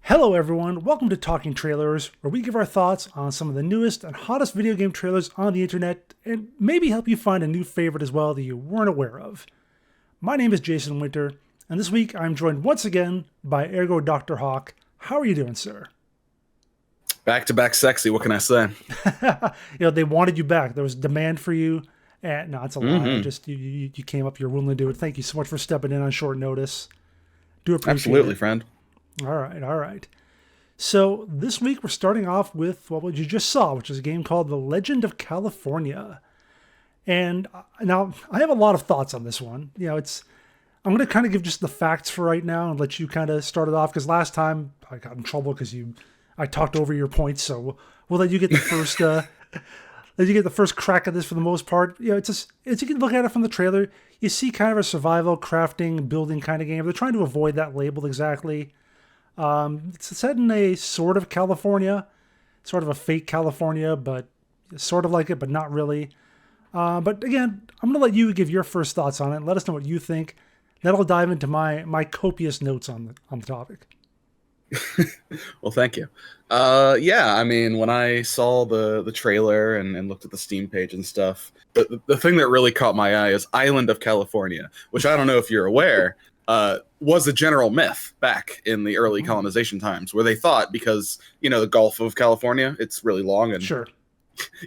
Hello everyone, welcome to Talking Trailers, where we give our thoughts on some of the newest and hottest video game trailers on the internet, and maybe help you find a new favorite as well that you weren't aware of. My name is Jason Winter, and this week I'm joined once again by Ergo Dr. Hawk. How are you doing, sir? Back to back sexy. What can I say? They wanted you back. There was demand for you. And no, it's a lie. I Hmm. just you came up, you're willing to do it. Thank you so much for stepping in on short notice. Do appreciate Absolutely, it. friend. All right, all right. So this week we're starting off with what you just saw, which is a game called The Legend of California. And now I have a lot of thoughts on this one. I'm going to kind of give just the facts for right now and let you kind of start it off because last time I got in trouble because I talked over your points. So we'll let you get the first let you get the first crack at this for the most part. It's just as you can look at it from the trailer, you see kind of a survival, crafting, building kind of game. They're trying to avoid that label exactly. It's set in a sort of California, sort of a fake California, but sort of like it, but not really. But again, I'm going to let you give your first thoughts on it. Let us know what you think. Then I'll dive into my copious notes on the topic. Well, thank you. Yeah, I mean, when I saw the trailer and looked at the Steam page and stuff, the thing that really caught my eye is Island of California, which I don't know if you're aware, was a general myth back in the early Ooh, colonization times, where they thought because, the Gulf of California, it's really long, and sure.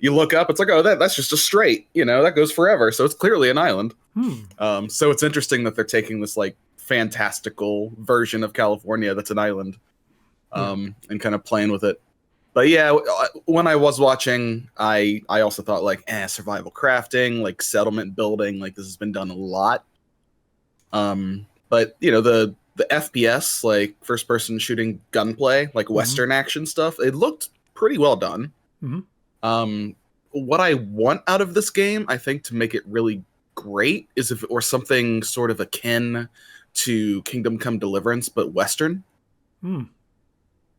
you look up, it's like, oh, that's just a strait, that goes forever, so it's clearly an island. Hmm. So it's interesting that they're taking this like fantastical version of California that's an island, Yeah. and kind of playing with it. But yeah, when I was watching, I also thought like, survival crafting, like settlement building, like this has been done a lot. But the FPS, like first person shooting gunplay, like Mm-hmm. Western action stuff, it looked pretty well done. Mm-hmm. Um, what I want out of this game, I think, to make it really great is if it were something sort of akin to Kingdom Come Deliverance, but Western. Hmm.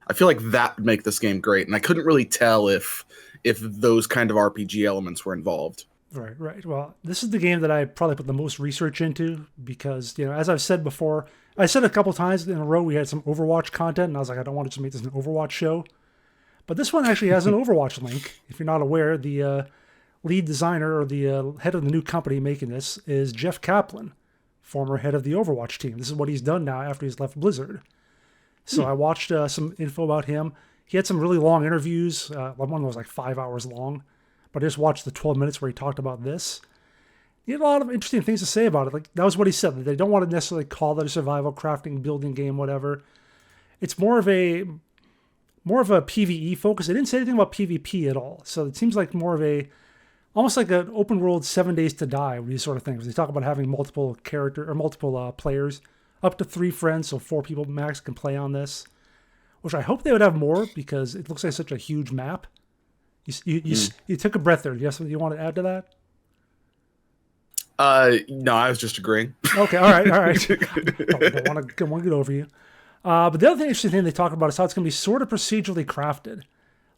I feel like that would make this game great, and I couldn't really tell if those kind of RPG elements were involved. Right, right. Well, this is the game that I probably put the most research into because, as I've said before, I said a couple times in a row we had some Overwatch content, and I was like, I don't want to just make this an Overwatch show. But this one actually has an Overwatch link. If you're not aware, the lead designer or the head of the new company making this is Jeff Kaplan, former head of the Overwatch team. This is what he's done now after he's left Blizzard. So I watched some info about him. He had some really long interviews. One was like 5 hours long, but I just watched the 12 minutes where he talked about this. He had a lot of interesting things to say about it. Like that was what he said. That they don't want to necessarily call it a survival crafting building game, whatever. It's more of a PVE focus. They didn't say anything about PvP at all. So it seems like more of a almost like an open world 7 days to die, these sort of things. They talk about having multiple character or multiple players, up to 3 friends, so 4 people max can play on this. Which I hope they would have more because it looks like such a huge map. You took a breath there. You have something you want to add to that? No, I was just agreeing. Okay, all right, all right. don't want to get over you. But the other interesting thing they talk about is how it's going to be sort of procedurally crafted.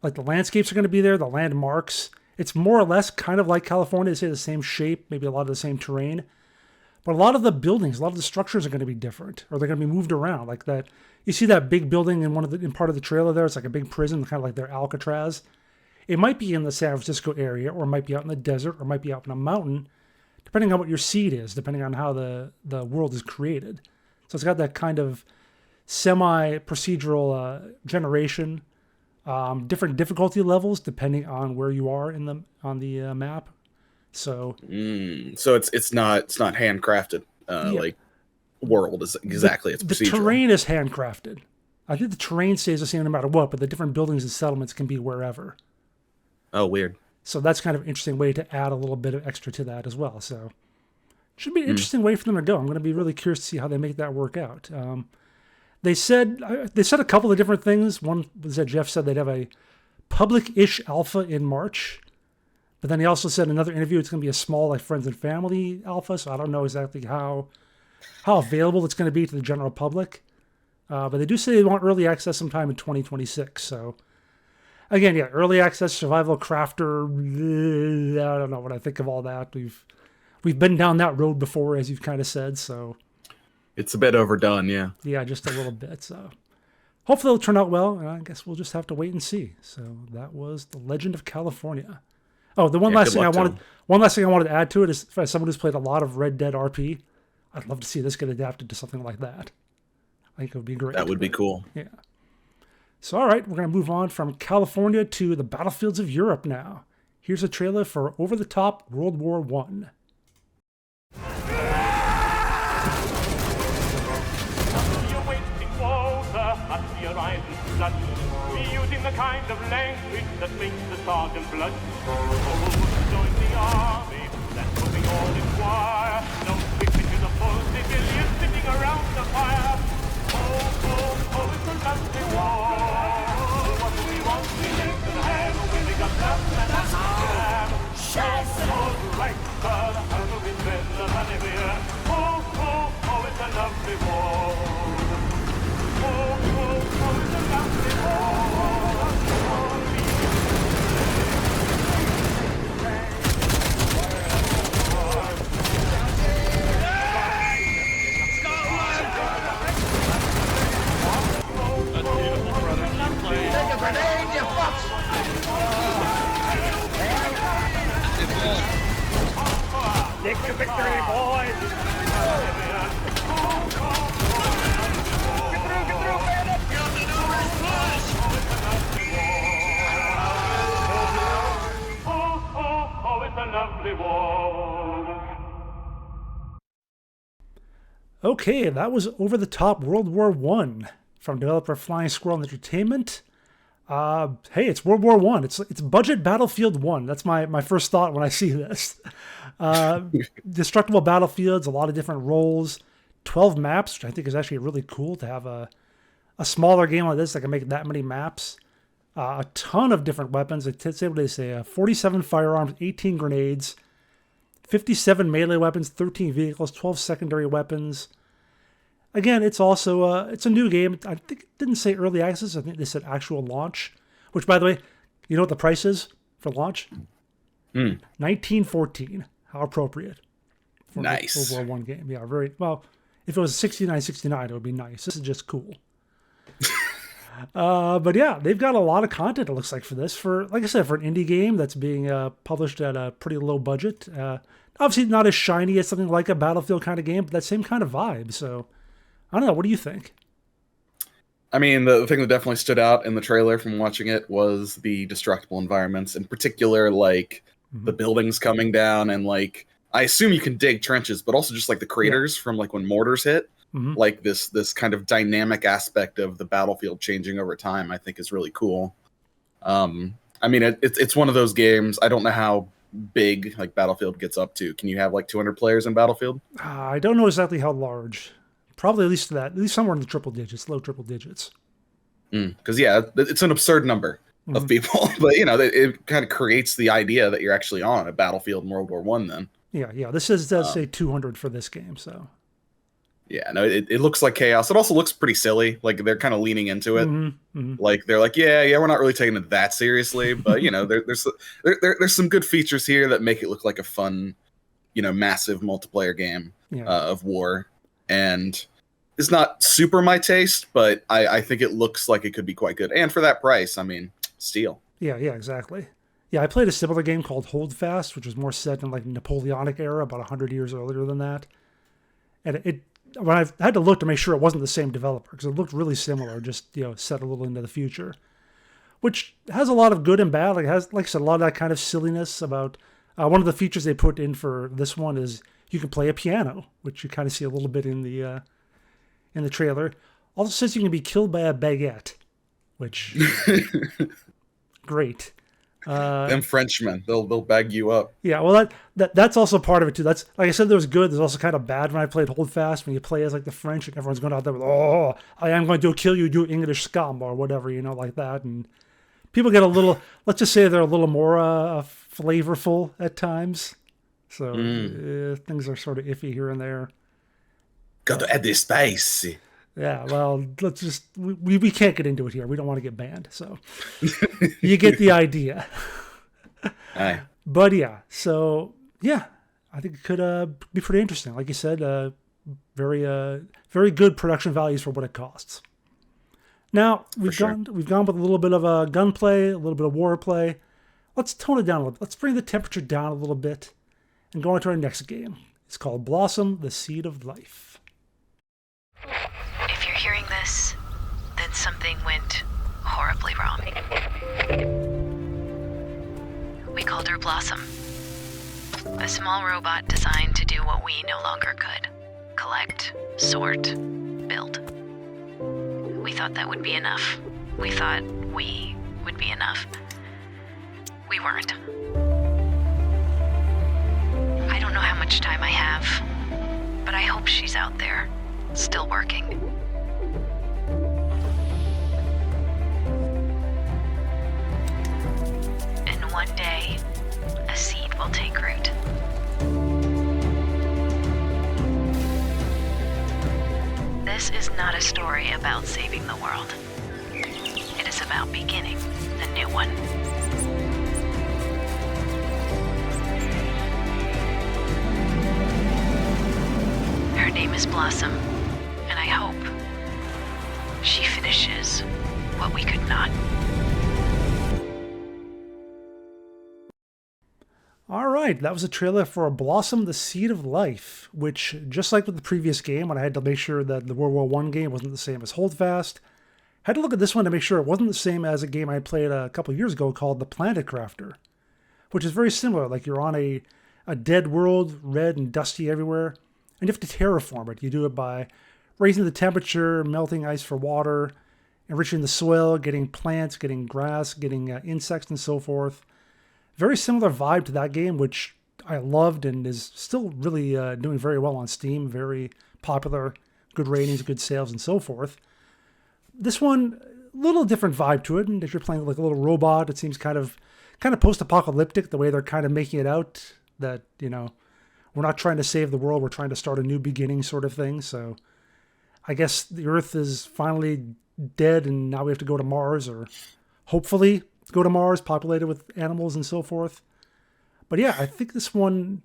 Like the landscapes are going to be there, the landmarks. It's more or less kind of like California. They say the same shape, maybe a lot of the same terrain. But a lot of the buildings, a lot of the structures are going to be different, or they're going to be moved around. Like that, you see that big building in part of the trailer there. It's like a big prison, kind of like their Alcatraz. It might be in the San Francisco area, or it might be out in the desert, or it might be out in a mountain, depending on what your seed is, depending on how the world is created. So it's got that kind of semi-procedural generation, different difficulty levels depending on where you are on the map. So So it's not handcrafted, yeah, like world is the exactly, it's the procedural. terrain is handcrafted. I think the terrain stays the same no matter what, but the different buildings and settlements can be wherever. Oh, weird. So that's kind of an interesting way to add a little bit of extra to that as well. So it should be an Hmm. interesting way for them to go. I'm going to be really curious to see how they make that work out. They said a couple of different things. One was that Jeff said they'd have a public-ish alpha in March, but then he also said in another interview it's going to be a small, like friends and family alpha. So I don't know exactly how available it's going to be to the general public. But they do say they want early access sometime in 2026. So again, yeah, early access survival crafter. I don't know what I think of all that. We've been down that road before, as you've kind of said. So It's a bit overdone, yeah. yeah, just a little bit. So hopefully it'll turn out well. I guess we'll just have to wait and see. So that was The Legend of California. Oh, the one last thing I wanted to add to it is, for someone who's played a lot of Red Dead RP, I'd love to see this get adapted to something like that. I think it would be great. That would be cool. Yeah. So, all right, we're going to move on from California to the battlefields of Europe now. Here's a trailer for Over the Top World War I. Using the kind of language that makes the sergeant blush. Oh, join the army, that's what we all inquire. No pictures of full civilians sitting around the fire. Oh, it's a lovely war. What do we want? We take the hand when we got nothing and that's time. All right, but how do we spend the money we earn? Oh, it's a lovely war. Oh, it's a lovely war. Take the victory, boys! Get through, bandit! Oh, it's a lovely war. Okay, that was Over the Top World War I from developer Flying Squirrel Entertainment. Hey, it's World War I. It's budget Battlefield 1. That's my first thought when I see this. Destructible battlefields, a lot of different roles, 12 maps, which I think is actually really cool to have a smaller game like this that can make that many maps. A ton of different weapons. It's able to say 47 firearms, 18 grenades, 57 melee weapons, 13 vehicles, 12 secondary weapons. Again, it's also it's a new game. I think it didn't say early access. I think they said actual launch. Which, by the way, you know what the price is for launch? $19.14. How appropriate for nice. a World War I game. Yeah, very well. If it was $69.69, it would be nice. This is just cool. But yeah, they've got a lot of content. It looks like for this. For like I said, for an indie game that's being published at a pretty low budget. Obviously, not as shiny as something like a Battlefield kind of game, but that same kind of vibe. So. I don't know. What do you think? I mean, the thing that definitely stood out in the trailer from watching it was the destructible environments, in particular, like the buildings coming down, and like I assume you can dig trenches, but also just like the craters from like when mortars hit. Like this kind of dynamic aspect of the battlefield changing over time, I think is really cool. I mean, it's one of those games. I don't know how big like Battlefield gets up to. Can you have like 200 players in Battlefield? I don't know exactly how large. Probably at least somewhere in the triple digits, low triple digits. Because yeah, it's an absurd number of people, but you know, it kind of creates the idea that you're actually on a battlefield in World War I. Then yeah, this does say 200 for this game, so yeah, no, it looks like chaos. It also looks pretty silly, like they're kind of leaning into it. Like they're like, yeah, we're not really taking it that seriously, but you know, there's some good features here that make it look like a fun, you know, massive multiplayer game of war. And it's not super my taste, but I think it looks like it could be quite good. And for that price, I mean, steal. Yeah, exactly. Yeah, I played a similar game called Holdfast, which was more set in like Napoleonic era, about 100 years earlier than that. And when I had to look to make sure it wasn't the same developer, because it looked really similar, just set a little into the future, which has a lot of good and bad. Like it has, like I said, a lot of that kind of silliness about. One of the features they put in for this one is you can play a piano, which you kind of see a little bit in the trailer. Also says you can be killed by a baguette, which great. Them Frenchmen, they'll bag you up. Yeah, well that's also part of it too. That's like I said, there was good. There's also kind of bad when I played Holdfast, when you play as like the French and everyone's going out there with, oh, I am going to kill you, you English scum, or whatever, like that. And people get a little, let's just say they're a little more flavorful at times. So things are sort of iffy here and there. Got to add this spice. Yeah, well, let's just we can't get into it here. We don't want to get banned, so you get the idea. Aye. But yeah, so yeah, I think it could be pretty interesting. Like you said, very good production values for what it costs. Now we've sure. gone with a little bit of gunplay, a little bit of warplay. Let's tone it down a little bit. Let's bring the temperature down a little bit and go on to our next game. It's called Blossom, the Seed of Life. If you're hearing this, then something went horribly wrong. We called her Blossom. A small robot designed to do what we no longer could. Collect, sort, build. We thought that would be enough. We thought we would be enough. We weren't. I don't know how much time I have, but I hope she's out there, still working. And one day, a seed will take root. This is not a story about saving the world. It is about beginning a new one. Her name is Blossom, and I hope she finishes what we could not. All right, that was a trailer for Blossom, the Seed of Life, which, just like with the previous game, when I had to make sure that the World War I game wasn't the same as Holdfast, had to look at this one to make sure it wasn't the same as a game I played a couple of years ago called The Planet Crafter, which is very similar. Like you're on a dead world, red and dusty everywhere, and you have to terraform it. You do it by raising the temperature, melting ice for water, enriching the soil, getting plants, getting grass, getting insects and so forth. Very similar vibe to that game, which I loved and is still really doing very well on Steam. Very popular, good ratings, good sales, and so forth. This one, a little different vibe to it. And if you're playing like a little robot, it seems kind of post-apocalyptic, the way they're kind of making it out. That, you know, we're not trying to save the world, we're trying to start a new beginning sort of thing. So I guess the Earth is finally dead and now we have to go to Mars, or hopefully go to Mars, populated with animals and so forth. But yeah, I think this one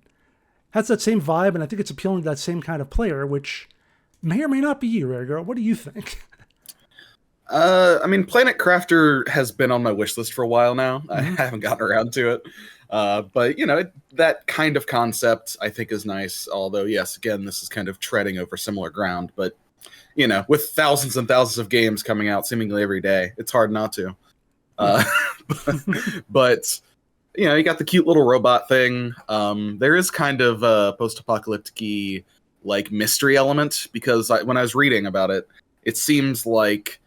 has that same vibe, and I think it's appealing to that same kind of player, which may or may not be you, Rare Girl. What do you think? I mean, Planet Crafter has been on my wish list for a while now. Mm-hmm. I haven't gotten around to it. But, you know, that kind of concept I think is nice. Although, yes, again, this is kind of treading over similar ground. But, you know, with thousands and thousands of games coming out seemingly every day, it's hard not to. But you know, you got the cute little robot thing. There is kind of a post-apocalyptic like mystery element, because when I was reading about it, it seems like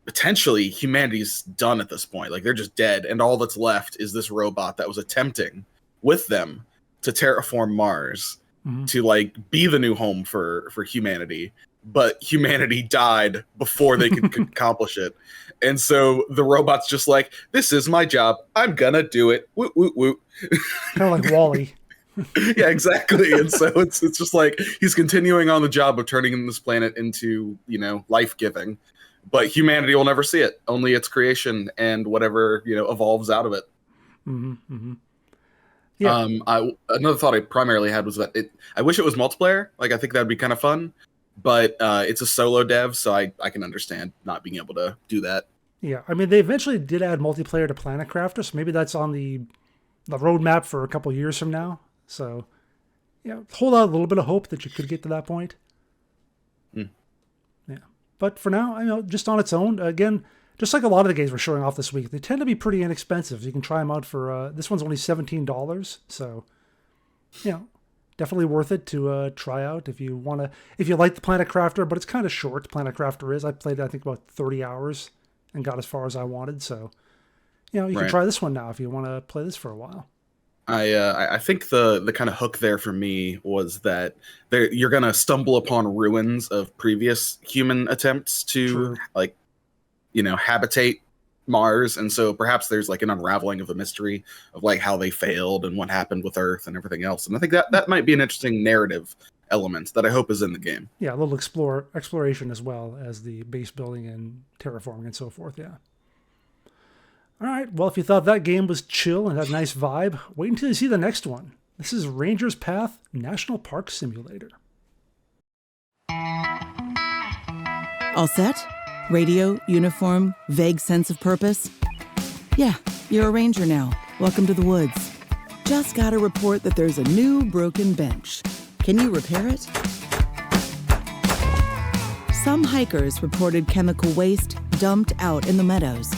potentially humanity's done at this point. Like they're just dead, and all that's left is this robot that was attempting with them to terraform Mars, to like be the new home for humanity. But humanity died before they could accomplish it. And so the robot's just like, this is my job. I'm gonna do it. Woot, woot, woot. Kind of like WALL-E. Yeah, exactly. And so it's just like he's continuing on the job of turning this planet into, you know, life-giving. But humanity will never see it. Only its creation and whatever, you know, evolves out of it. Mm-hmm, mm-hmm. Yeah. Another thought I primarily had was that I wish it was multiplayer. Like, I think that'd be kind of fun. But it's a solo dev, so I can understand not being able to do that. Yeah, I mean, they eventually did add multiplayer to Planet Crafter, so maybe that's on the roadmap for a couple years from now. So, yeah, hold out a little bit of hope that you could get to that point. Mm. Yeah, but for now, I know, just on its own, again, just like a lot of the games we're showing off this week, they tend to be pretty inexpensive. You can try them out for, this one's only $17, so, you know, definitely worth it to try out if you want to. If you like the Planet Crafter, but it's kind of short. Planet Crafter is. I played, I think, about 30 hours and got as far as I wanted. So, you know, you can try this one now if you want to play this for a while. I think the kind of hook there for me was that you're gonna stumble upon ruins of previous human attempts to like, you know, habitate Mars, and so perhaps there's like an unraveling of the mystery of like how they failed and what happened with Earth and everything else. And I think that might be an interesting narrative element that I hope is in the game. Yeah, a little exploration as well as the base building and terraforming and so forth. Yeah. All right. Well, if you thought that game was chill and had a nice vibe, wait until you see the next one. This is Ranger's Path National Park Simulator. All set? Radio, uniform, vague sense of purpose? Yeah, you're a ranger now. Welcome to the woods. Just got a report that there's a new broken bench. Can you repair it? Some hikers reported chemical waste dumped out in the meadows.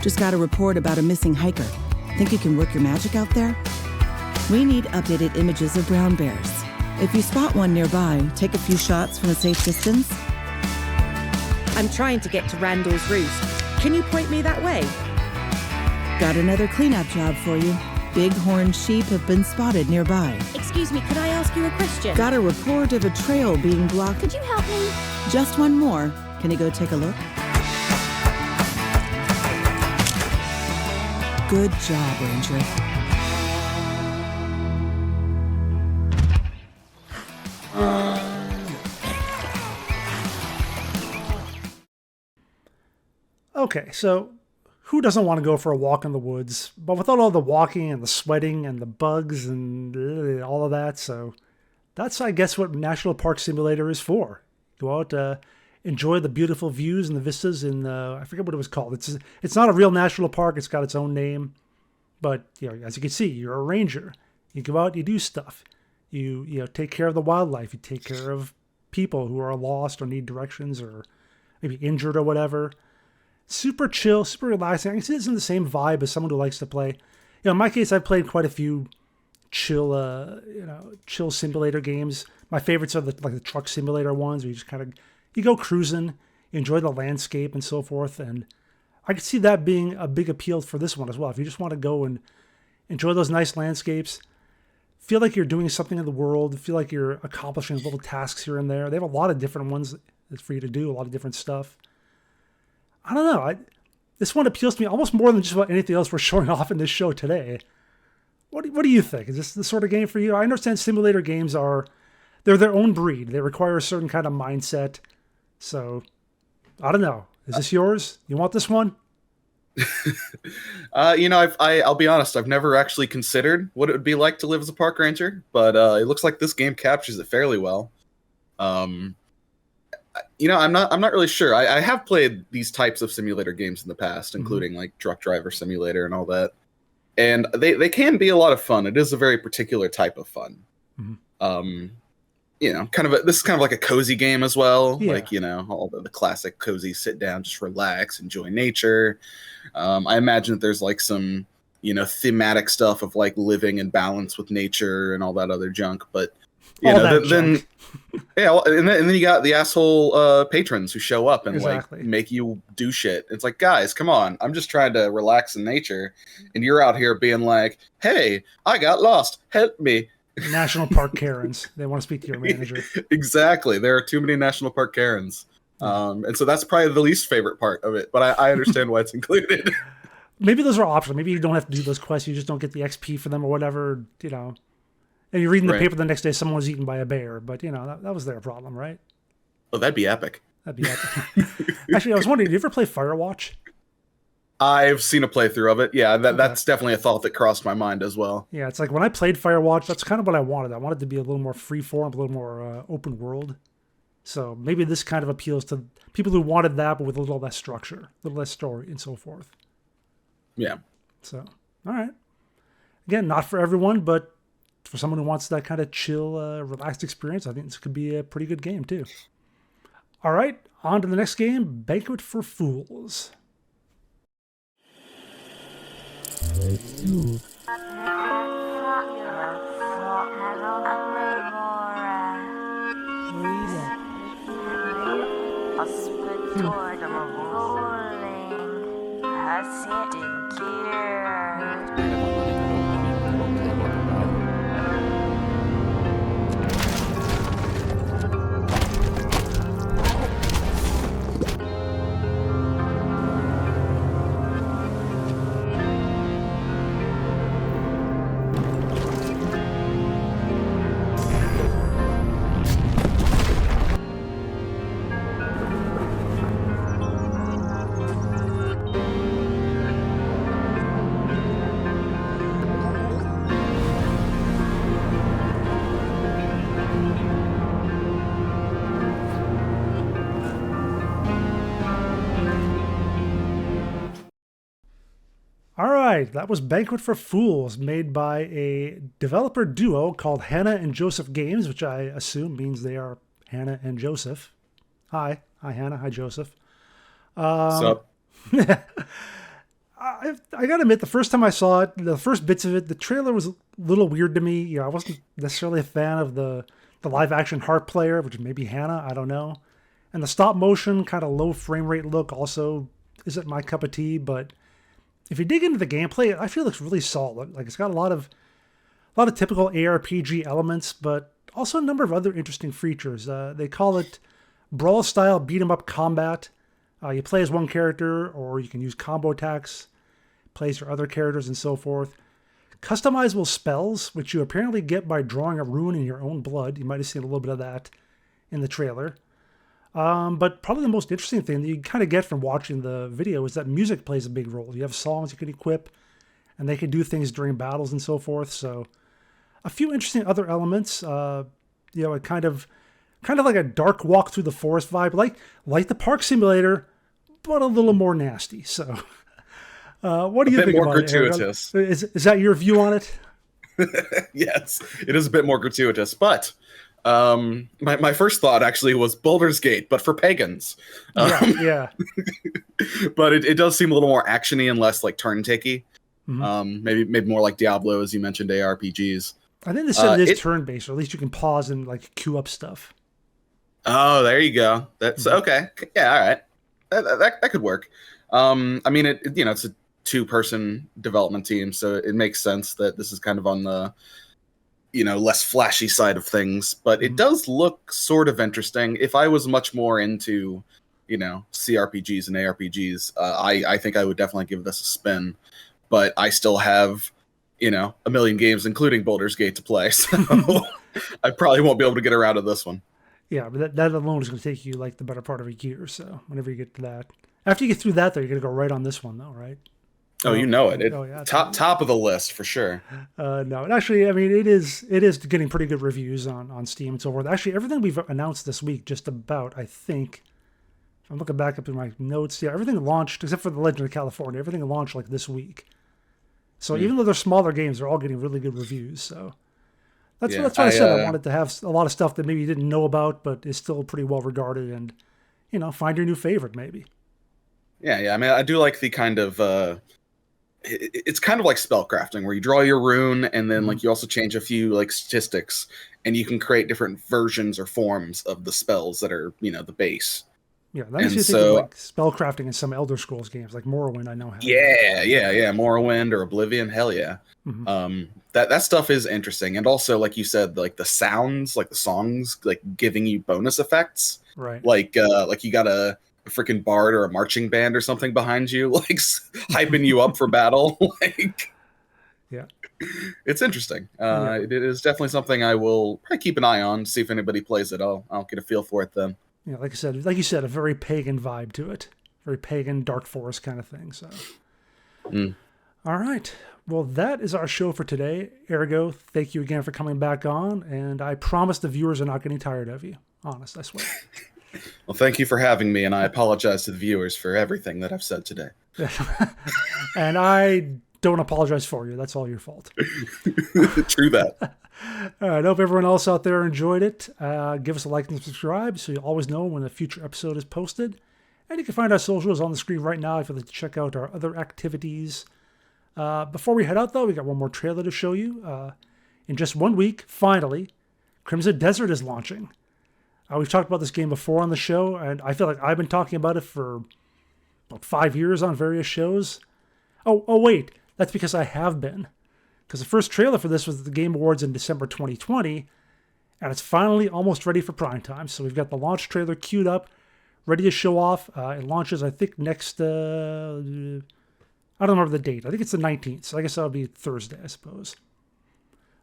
Just got a report about a missing hiker. Think you can work your magic out there? We need updated images of brown bears. If you spot one nearby, take a few shots from a safe distance. I'm trying to get to Randall's Roost. Can you point me that way? Got another cleanup job for you. Bighorn sheep have been spotted nearby. Excuse me, could I ask you a question? Got a report of a trail being blocked. Could you help me? Just one more. Can you go take a look? Good job, Ranger. Okay, so who doesn't want to go for a walk in the woods? But without all the walking and the sweating and the bugs and all of that, so that's, I guess, what National Park Simulator is for. Go out, enjoy the beautiful views and the vistas in, I forget what it was called. It's not a real national park. It's got its own name. But, as you can see, you're a ranger. You go out, you do stuff. You take care of the wildlife. You take care of people who are lost or need directions or maybe injured or whatever. Super chill, super relaxing. I can see this in the same vibe as someone who likes to play. In my case, I've played quite a few chill simulator games. My favorites are the truck simulator ones where you just you go cruising, you enjoy the landscape and so forth. And I could see that being a big appeal for this one as well. If you just want to go and enjoy those nice landscapes, feel like you're doing something in the world, feel like you're accomplishing little tasks here and there. They have a lot of different ones for you to do, a lot of different stuff. I don't know. This one appeals to me almost more than just about anything else we're showing off in this show today. What do you think? Is this the sort of game for you? I understand simulator games they're their own breed. They require a certain kind of mindset. So, I don't know. Is this yours? You want this one? I'll be honest. I've never actually considered what it would be like to live as a park ranger, but it looks like this game captures it fairly well. I'm not really sure. I have played these types of simulator games in the past, including like Truck Driver Simulator and all that. And they can be a lot of fun. It is a very particular type of fun. Mm-hmm. This is kind of like a cozy game as well. Yeah. Like, all the classic cozy sit down, just relax, enjoy nature. I imagine that there's like some, thematic stuff of like living in balance with nature and all that other junk. But then you got the asshole patrons who show up and like make you do shit. It's like, guys, come on. I'm just trying to relax in nature. And you're out here being like, hey, I got lost. Help me. National Park Karens. They want to speak to your manager. Exactly. There are too many National Park Karens. And so that's probably the least favorite part of it. But I understand why it's included. Maybe those are optional. Maybe you don't have to do those quests. You just don't get the XP for them or whatever, And you're reading the paper the next day, someone was eaten by a bear. But, that was their problem, right? Oh, that'd be epic. That'd be epic. Actually, I was wondering, did you ever play Firewatch? I've seen a playthrough of it. Yeah, that's definitely a thought that crossed my mind as well. Yeah, it's like when I played Firewatch, that's kind of what I wanted. I wanted to be a little more freeform, a little more open world. So maybe this kind of appeals to people who wanted that, but with a little less structure, a little less story, and so forth. Yeah. So, all right. Again, not for everyone, but for someone who wants that kind of chill, relaxed experience, I think this could be a pretty good game, too. All right, on to the next game, Banquet for Fools. right, that was Banquet for Fools, made by a developer duo called Hannah and Joseph Games, which I assume means they are Hannah and Joseph. Hi Hannah, hi Joseph. What's up? I gotta admit, the first time I saw it, the first bits of it, the trailer was a little weird to me. You know, I wasn't necessarily a fan of the live action harp player, which may be Hannah, I don't know. And the stop motion, kind of low frame rate look also isn't my cup of tea, but if you dig into the gameplay, I feel it looks really solid. Like, it's got a lot of typical ARPG elements, but also a number of other interesting features. They call it brawl style beat 'em up combat. You play as one character, or you can use combo attacks, play as your other characters, and so forth. Customizable spells, which you apparently get by drawing a rune in your own blood. You might have seen a little bit of that in the trailer. But probably the most interesting thing that you kind of get from watching the video is that music plays a big role. You have songs you can equip, and they can do things during battles and so forth. So a few interesting other elements. You know, it kind of like a dark walk through the forest vibe, like the Park Simulator, but a little more nasty. So what do you think about it, Eric? Is that your view on it? Yes, it is a bit more gratuitous, but my first thought actually was Baldur's Gate, but for pagans. Yeah. But it does seem a little more actiony and less like turn takey. Mm-hmm. Maybe more like Diablo, as you mentioned, ARPGs. I think they said it is turn based, or at least you can pause and like queue up stuff. Oh, there you go. That's okay. Yeah, all right. That could work. I mean, it's a 2-person development team, so it makes sense that this is kind of on the less flashy side of things, but it does look sort of interesting. If I was much more into, CRPGs and ARPGs, I think I would definitely give this a spin. But I still have, a million games, including Baldur's Gate, to play, so I probably won't be able to get around to this one. Yeah, but that alone is going to take you like the better part of a year or so. Whenever you get to that, after you get through that, though, you're going to go right on this one, though, right? Oh, you know it. Yeah, top of the list for sure. No, and actually, I mean, it is getting pretty good reviews on Steam and so forth. Actually, everything we've announced this week, just about, I think, if I'm looking back up in my notes, yeah, everything launched except for The Legend of California. Everything launched like this week. So even though they're smaller games, they're all getting really good reviews. So that's what I said. I wanted to have a lot of stuff that maybe you didn't know about, but is still pretty well regarded, and find your new favorite maybe. Yeah. I mean, I do like the kind of. It's kind of like spellcrafting, where you draw your rune, and then like you also change a few like statistics, and you can create different versions or forms of the spells that are the base. Yeah, that makes you think of like spellcrafting in some Elder Scrolls games, like Morrowind. I know how. Yeah, Morrowind or Oblivion, hell yeah. Mm-hmm. That stuff is interesting, and also like you said, like the sounds, like the songs, like giving you bonus effects. Right. Like you got a freaking bard or a marching band or something behind you, like hyping you up for battle. Like, yeah, it's interesting. It is definitely something I will probably keep an eye on, see if anybody plays it. I'll get a feel for it then. Yeah, like you said, a very pagan vibe to it, very pagan dark forest kind of thing. So, All right. Well, that is our show for today. Ergo, thank you again for coming back on, and I promise the viewers are not getting tired of you. Honest, I swear. Well, thank you for having me, and I apologize to the viewers for everything that I've said today. And I don't apologize for you. That's all your fault. True that. All right, I hope everyone else out there enjoyed it. Give us a like and subscribe so you always know when a future episode is posted. And you can find our socials on the screen right now if you'd like to check out our other activities. Before we head out, though, we got one more trailer to show you. In just 1 week, finally, Crimson Desert is launching. We've talked about this game before on the show, and I feel like I've been talking about it for about 5 years on various shows. Oh, wait, that's because I have been. Because the first trailer for this was at the Game Awards in December 2020, and it's finally almost ready for prime time. So we've got the launch trailer queued up, ready to show off. It launches, I think, next... I don't remember the date. I think it's the 19th, so I guess that'll be Thursday, I suppose.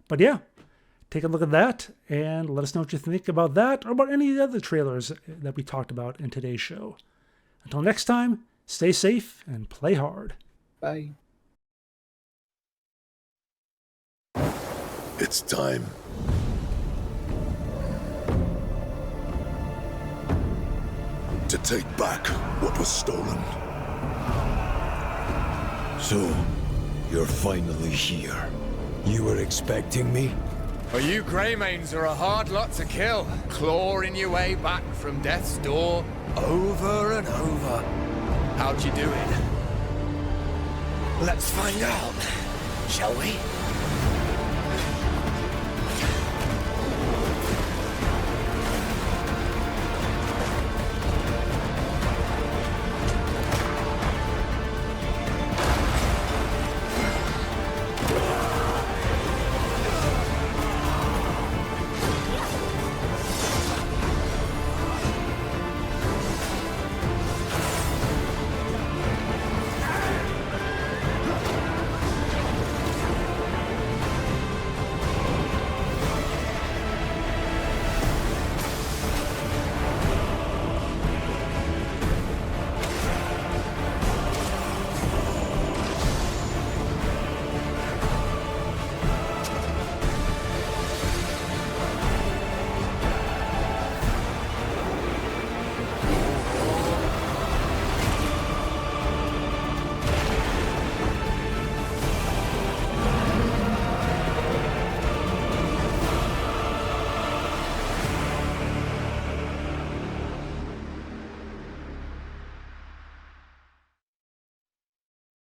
But yeah, take a look at that and let us know what you think about that or about any of the other trailers that we talked about in today's show. Until next time, stay safe and play hard. Bye. It's time. To take back what was stolen. So, You're finally here. You were expecting me? Well, you Greymanes are a hard lot to kill, clawing your way back from death's door over and over. How'd you do it? Let's find out, shall we?